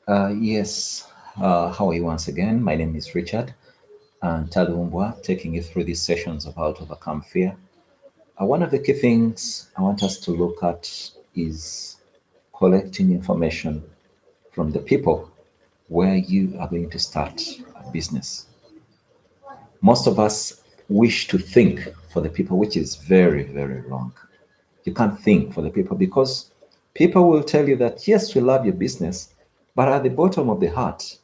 Yes, how are you once again? My name is Richard and Talumbwa, taking you through these sessions of how to overcome fear. One of the key things I want us to look at is collecting information from the people where you are going to start a business. Most of us wish to think for the people, which is very, very wrong. You can't think for the people because people will tell you that, yes, we love your business, but at the bottom of the heart,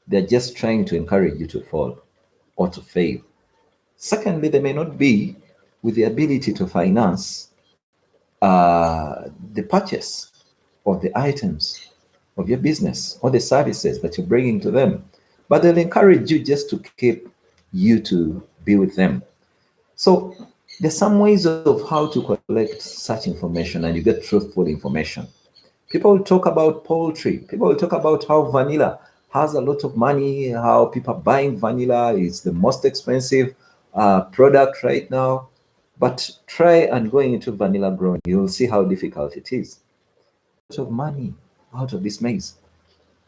they're just trying to encourage you to fall or to fail. Secondly, they may not be with the ability to finance the purchase of the items of your business or the services that you're bringing to them, but they'll encourage you just to keep you to be with them. So there's some ways of how to collect such information and you get truthful information. People will talk about poultry. People will talk about how vanilla has a lot of money, how people are buying vanilla is the most expensive product right now. But try and going into vanilla growing, you'll see how difficult it is. A lot of money out of this maize.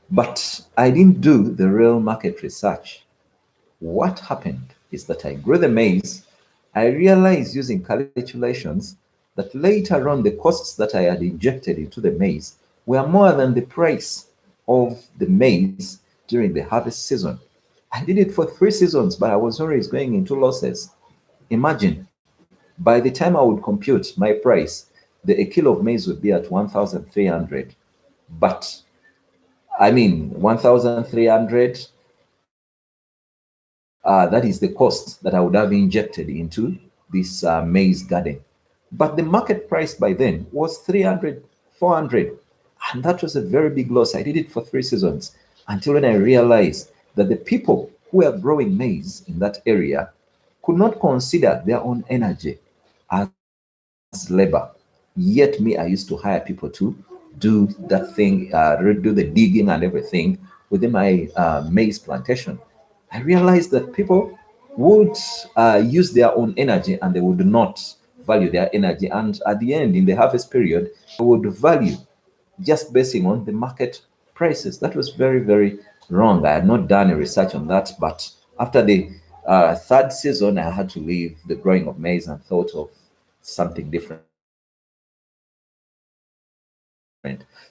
But I didn't do the real market research. What happened is that I grew the maize. I realized using calculations that later on the costs that I had injected into the maize were more than the price of the maize during the harvest season. I did it for 3 seasons, but I was always going into losses. Imagine, by the time I would compute my price, a kilo of maize would be at 1,300. But I mean, 1,300, that is the cost that I would have injected into this maize garden. But the market price by then was 300, 400. And that was a very big loss. I did it for 3 seasons until when I realized that the people who were growing maize in that area could not consider their own energy as labor. Yet me, I used to hire people to do that thing, do the digging and everything within my maize plantation. I realized that people would use their own energy and they would not value their energy. And at the end, in the harvest period, they would value just basing on the market prices. That was very, very wrong. I had not done a research on that, but after the third season, I had to leave the growing of maize and thought of something different.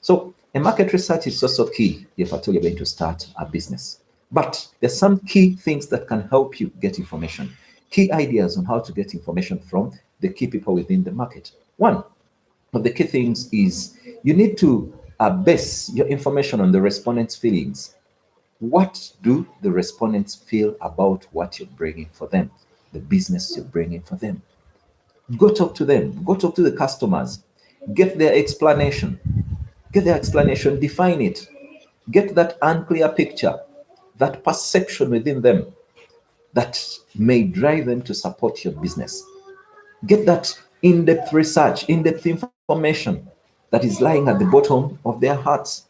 So, a market research is also key if at all you're going to start a business. But there's some key things that can help you get information, key ideas on how to get information from the key people within the market. One of the key things is you need to base your information on the respondents' feelings. What do the respondents feel about what you're bringing for them, the business you're bringing for them? Go talk to them, go talk to the customers, get their explanation, define it, get that unclear picture, that perception within them that may drive them to support your business. Get that in depth research, in depth information that is lying at the bottom of their hearts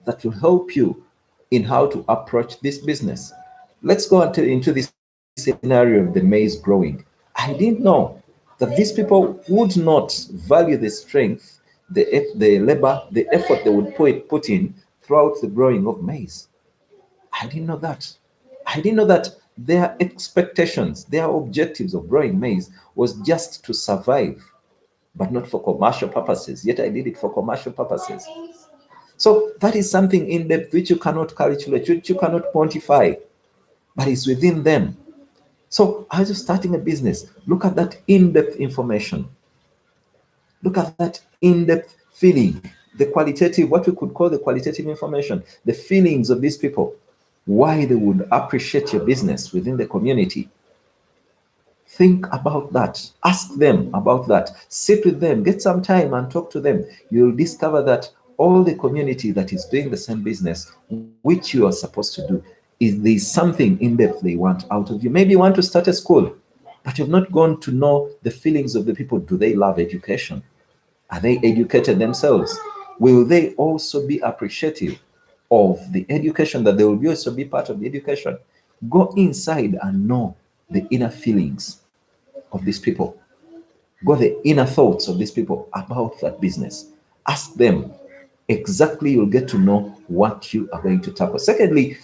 that will help you in how to approach this business. Let's go into this scenario of the maize growing. I didn't know that these people would not value the strength, the labor, the effort they would put in throughout the growing of maize. I didn't know that. I didn't know that their expectations, their objectives of growing maize was just to survive, but not for commercial purposes. Yet I did it for commercial purposes. So that is something in depth which you cannot calculate, which you cannot quantify, but it's within them. So as you're starting a business, look at that in-depth information. Look at that in-depth feeling, the qualitative, what we could call the qualitative information, the feelings of these people, why they would appreciate your business within the community. Think about that. Ask them about that. Sit with them. Get some time and talk to them. You'll discover that all the community that is doing the same business, which you are supposed to do, is there's something in depth they want out of you. Maybe you want to start a school, but you've not gone to know the feelings of the people. Do they love education? Are they educated themselves? Will they also be appreciative of the education, that they will also be part of the education? Go inside and know the inner feelings of these people. Go the inner thoughts of these people about that business. Ask them. exactly you'll get to know what you are going to tackle. Secondly,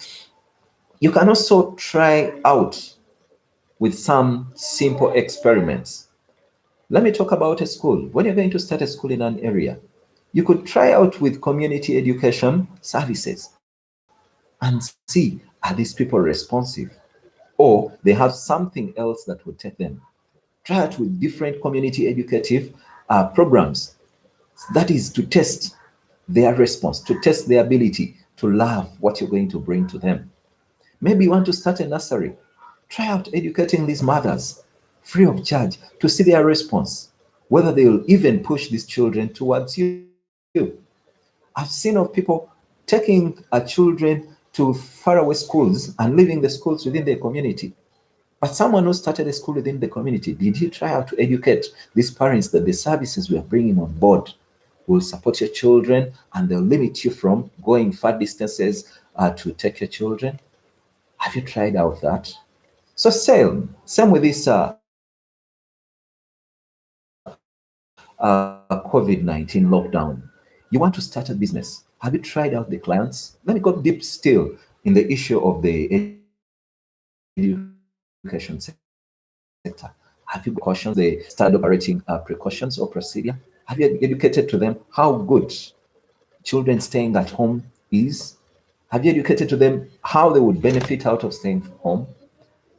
you can also try out with some simple experiments. Let me talk about a school. When you're going to start a school in an area, you could try out with community education services and see, are these people responsive? Or they have something else that would take them. Try it with different community educative programs. That is to test their response, to test their ability to love what you're going to bring to them. Maybe you want to start a nursery. Try out educating these mothers free of charge to see their response, whether they will even push these children towards you. I've seen of people taking children to faraway schools and leaving the schools within their community. But someone who started a school within the community, did he try out to educate these parents that the services we are bringing on board will support your children and they'll limit you from going far distances to take your children? Have you tried out that? So same with this COVID-19 lockdown. You want to start a business. Have you tried out the clients? Let me go deep still in the issue of the education sector. Have you cautioned the standard operating precautions or procedure? Have you educated to them how good children staying at home is? Have you educated to them how they would benefit out of staying home?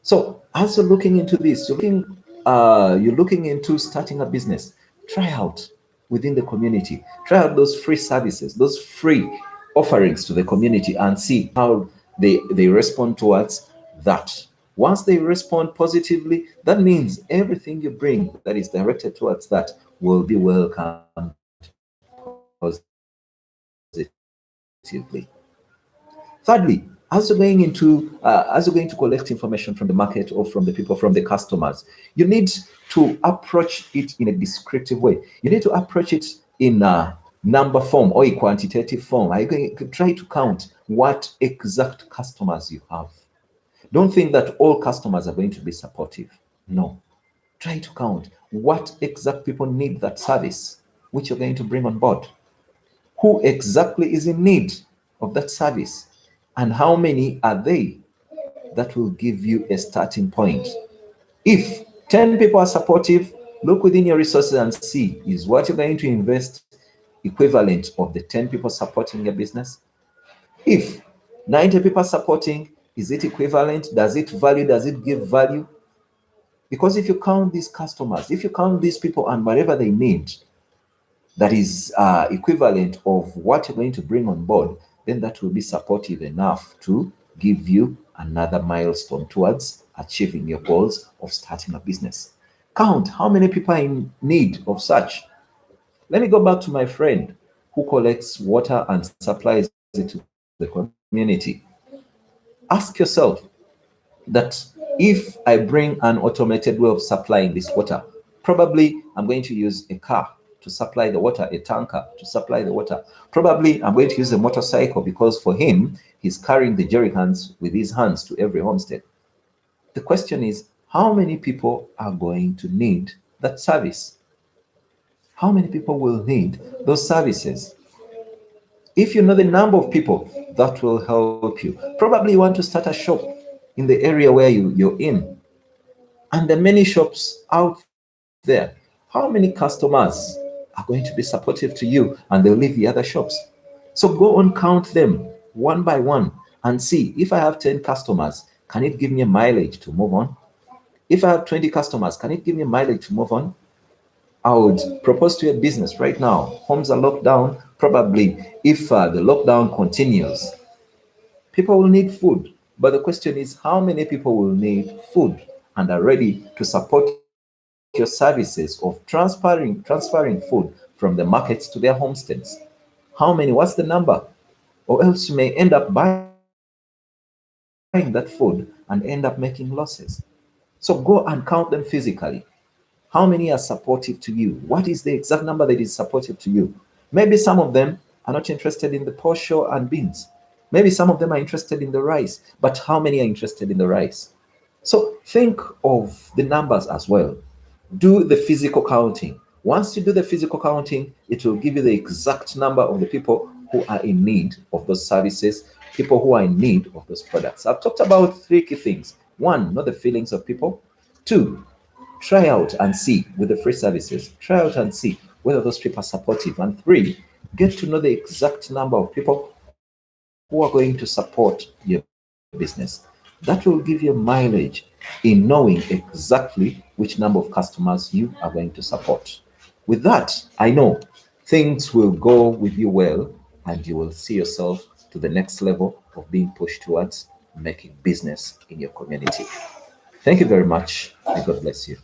So as you're looking into this, you're looking into starting a business. Try out within the community. Try out those free services, those free offerings to the community, and see how they respond towards that. Once they respond positively, that means everything you bring that is directed towards that will be welcomed positively. Thirdly, as you're going to collect information from the market or from the people, from the customers, you need to approach it in a descriptive way. You need to approach it in a number form or a quantitative form. Are you going to try to count what exact customers you have? Don't think that all customers are going to be supportive. No. Try to count what exact people need that service which you're going to bring on board. Who exactly is in need of that service? And how many are they? That will give you a starting point. If 10 people are supportive, look within your resources and see, is what you're going to invest equivalent of the 10 people supporting your business? If 90 people are supporting, is it equivalent? Does it value? Does it give value? Because if you count these customers, if you count these people and whatever they need, that is equivalent of what you're going to bring on board, then that will be supportive enough to give you another milestone towards achieving your goals of starting a business. Count how many people are in need of such. Let me go back to my friend who collects water and supplies it to the community. Ask yourself that if I bring an automated way of supplying this water, probably I'm going to use a car to supply the water, a tanker to supply the water. Probably I'm going to use a motorcycle because for him, he's carrying the jerry cans with his hands to every homestead. The question is, how many people are going to need that service? How many people will need those services? If you know the number of people, that will help you. Probably you want to start a shop in the area where you're in. And the many shops out there, how many customers are going to be supportive to you and they'll leave the other shops? So go and count them one by one and see, if I have 10 customers, can it give me a mileage to move on? If I have 20 customers, can it give me a mileage to move on? I would propose to a business right now. Homes are locked down. Probably, if the lockdown continues, people will need food. But the question is, how many people will need food and are ready to support your services of transferring food from the markets to their homesteads? How many? What's the number? Or else you may end up buying that food and end up making losses. So go and count them physically. How many are supportive to you? What is the exact number that is supportive to you? Maybe some of them are not interested in the portion and beans. Maybe some of them are interested in the rice. But how many are interested in the rice? So think of the numbers as well. Do the physical counting. Once you do the physical counting, it will give you the exact number of the people who who are in need of those services, people who are in need of those products. I've talked about three key things. One, know the feelings of people. Two, try out and see with the free services. Try out and see whether those people are supportive. And three, get to know the exact number of people who are going to support your business. That will give you mileage in knowing exactly which number of customers you are going to support. With that, I know things will go with you well and you will see yourself to the next level of being pushed towards making business in your community. Thank you very much. May God bless you.